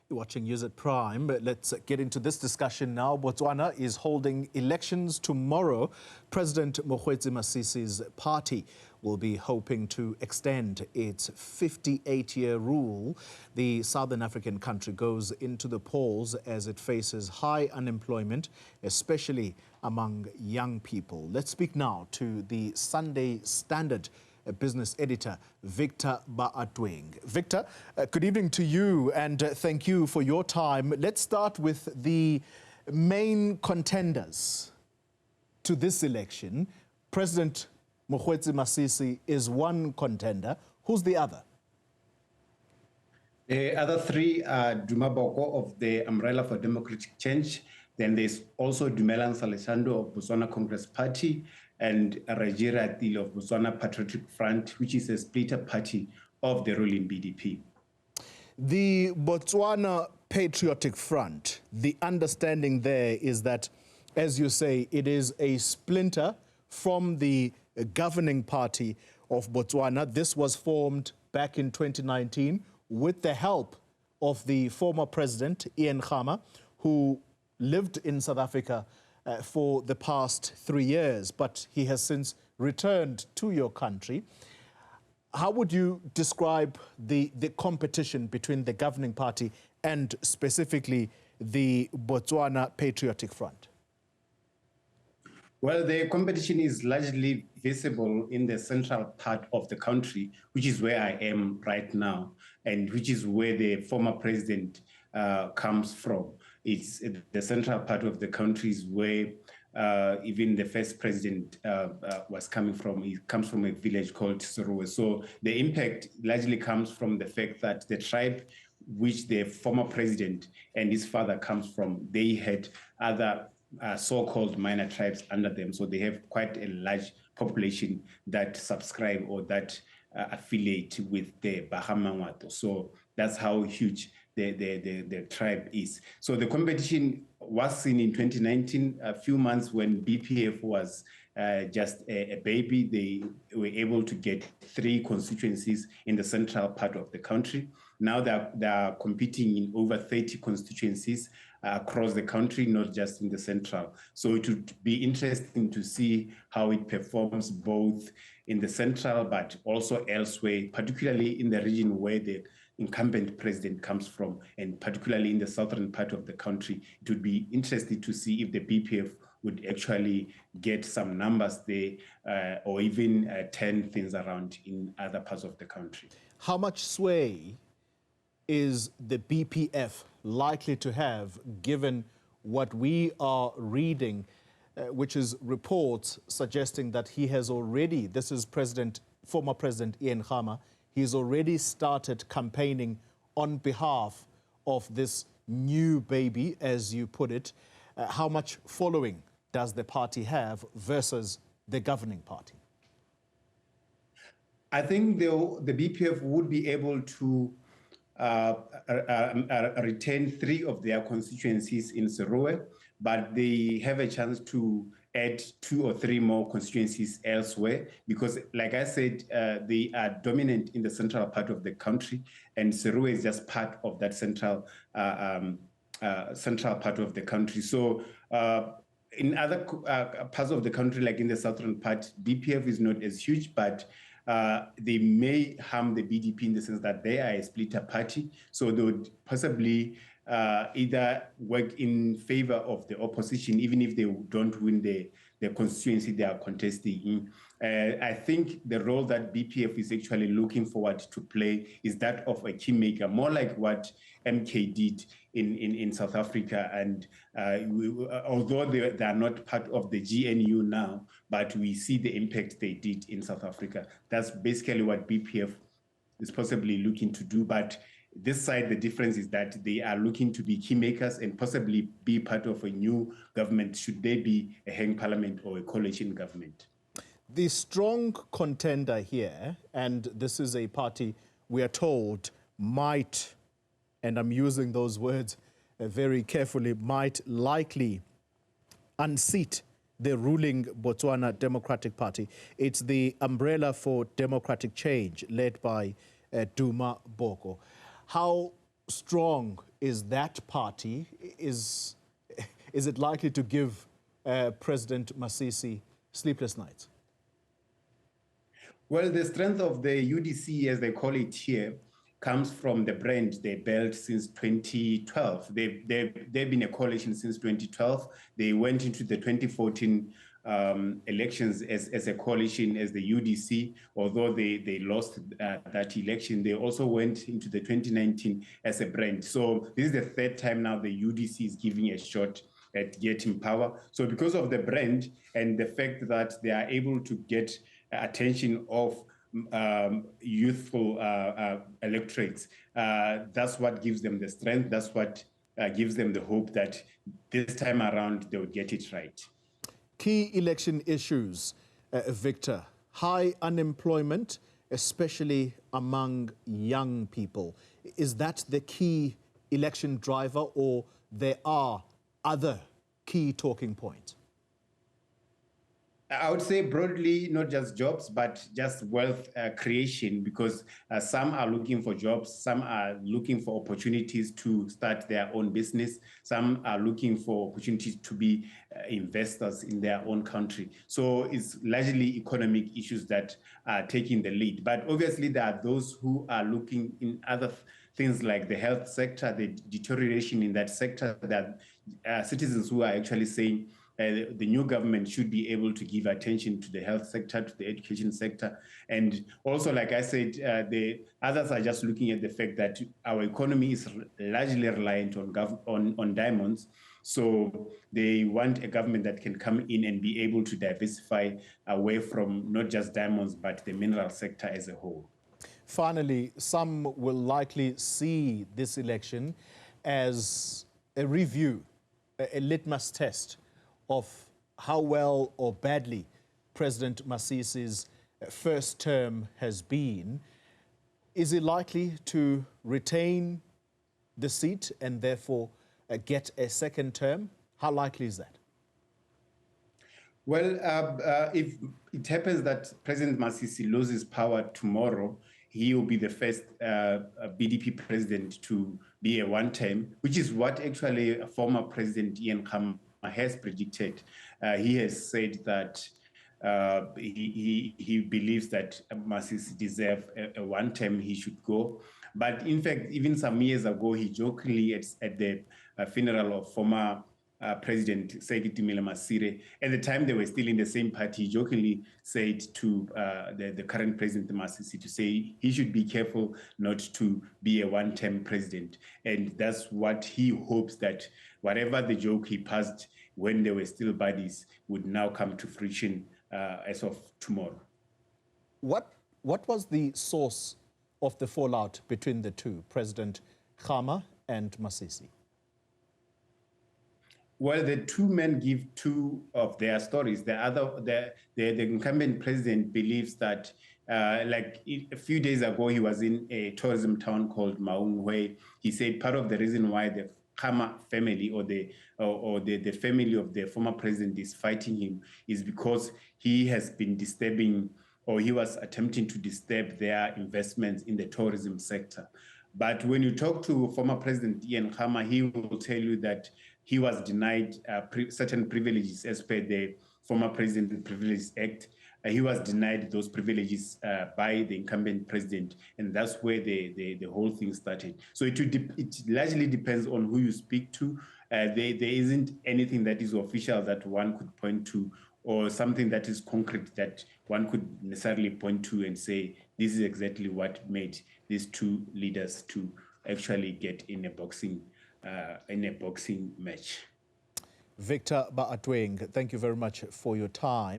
You're watching News at Prime. Let's get into this discussion now. Botswana is holding elections tomorrow. President Mokgweetsi Masisi's party will be hoping to extend its 58-year rule. The Southern African country goes into the polls as it faces high unemployment, especially among young people. Let's speak now to the Sunday Standard business editor, Victor Baatweng. Victor, good evening to you and thank you for your time. Let's start with the main contenders to this election. President Mokgweetsi Masisi is one contender. Who's the other? The other three are Duma Boko of the Umbrella for Democratic Change. Then there's also Dumelang Salesando of Botswana Congress Party and Rajira Atil of Botswana Patriotic Front, which is a splitter party of the ruling BDP. The Botswana Patriotic Front, the understanding there is that, as you say, it is a splinter from the governing party of Botswana. This was formed back in 2019 with the help of the former president, Ian Khama, who lived in South Africa for the past 3 years, but he has since returned to your country. How would you describe the competition between the governing party and specifically the Botswana Patriotic Front? Well, the competition is largely visible in the central part of the country, which is where I am right now, and which is where the former president comes from. It's the central part of the country is where even the first president was coming from. He comes from a village called Seruwe. So the impact largely comes from the fact that the tribe which the former president and his father comes from, they had other so-called minor tribes under them. So they have quite a large population that subscribe or that affiliate with the Bahamangwato. So that's how huge the tribe is. So the competition was seen in 2019, a few months when BPF was just a baby. They were able to get 3 constituencies in the central part of the country. Now they are competing in over 30 constituencies across the country, not just in the central. So it would be interesting to see how it performs both in the central but also elsewhere, particularly in the region where the incumbent president comes from, and particularly in the southern part of the country. It would be interesting to see if the BPF would actually get some numbers there or even turn things around in other parts of the country. How much sway is the BPF likely to have, given what we are reading, which is reports suggesting that he has already, this is former President Ian Khama, he's already started campaigning on behalf of this new baby, as you put it. How much following does the party have versus the governing party? I think the BPF would be able to retain 3 of their constituencies in Seruwe, but they have a chance to add 2 or 3 more constituencies elsewhere, because like I said, they are dominant in the central part of the country, and Seruwe is just part of that central part of the country. So in other parts of the country, like in the southern part, BPF is not as huge, but they may harm the BDP in the sense that they are a splitter party. So they would possibly either work in favor of the opposition, even if they don't win the constituency they are contesting in. I think the role that BPF is actually looking forward to play is that of a kingmaker, more like what MK did in South Africa. And although they are not part of the GNU now, but we see the impact they did in South Africa. That's basically what BPF is possibly looking to do. But this side, the difference is that they are looking to be keymakers and possibly be part of a new government, should they be a hang parliament or a coalition government. The strong contender here, and this is a party we are told might, and I'm using those words very carefully, might likely unseat the ruling Botswana Democratic Party. It's the Umbrella for Democratic Change, led by Duma Boko. How strong is that party, is it likely to give President Masisi sleepless nights? Well, the strength of the UDC, as they call it here, comes from the brand they built since 2012. They've been a coalition since 2012. They went into the 2014 elections as a coalition, as the UDC, although they lost that election. They also went into the 2019 as a brand. So this is the third time now the UDC is giving a shot at getting power. So because of the brand and the fact that they are able to get attention of youthful electorates, that's what gives them the strength. That's what gives them the hope that this time around they will get it right. Key election issues, Victor. High unemployment, especially among young people. Is that the key election driver, or there are other key talking points? I would say broadly, not just jobs, but just wealth creation, because some are looking for jobs, some are looking for opportunities to start their own business, some are looking for opportunities to be investors in their own country. So it's largely economic issues that are taking the lead. But obviously, there are those who are looking in other things like the health sector, the deterioration in that sector, that citizens who are actually saying, the new government should be able to give attention to the health sector, to the education sector. And also, like I said, the others are just looking at the fact that our economy is largely reliant on diamonds. So they want a government that can come in and be able to diversify away from not just diamonds, but the mineral sector as a whole. Finally, some will likely see this election as a review, a litmus test of how well or badly President Masisi's first term has been. Is he likely to retain the seat and therefore get a second term? How likely is that? Well, if it happens that President Masisi loses power tomorrow, he will be the first BDP president to be a one-term, which is what actually former President Ian Khama has predicted. He has said that he believes that Masisi deserves a one-term, he should go. But in fact, even some years ago, he jokingly at the funeral of former President Hailemariam Desalegn, at the time they were still in the same party, he jokingly said to the current President Masisi to say he should be careful not to be a one-term president. And that's what he hopes, that whatever the joke he passed when they were still buddies would now come to fruition as of tomorrow. What was the source of the fallout between the two, President Khama and Masisi? Well, the two men give two of their stories. The incumbent president believes that, like a few days ago, he was in a tourism town called Maun, where he said part of the reason why the Khama family or the family of the former president is fighting him is because he has been disturbing, or he was attempting to disturb their investments in the tourism sector. But when you talk to former President Ian Khama, he will tell you that he was denied certain privileges as per the former President Privileges Act. He was denied those privileges by the incumbent president, and that's where the whole thing started. So it largely depends on who you speak to. There isn't anything that is official that one could point to, or something that is concrete that one could necessarily point to and say, this is exactly what made these two leaders to actually get in a boxing match. Victor Baatweng, thank you very much for your time.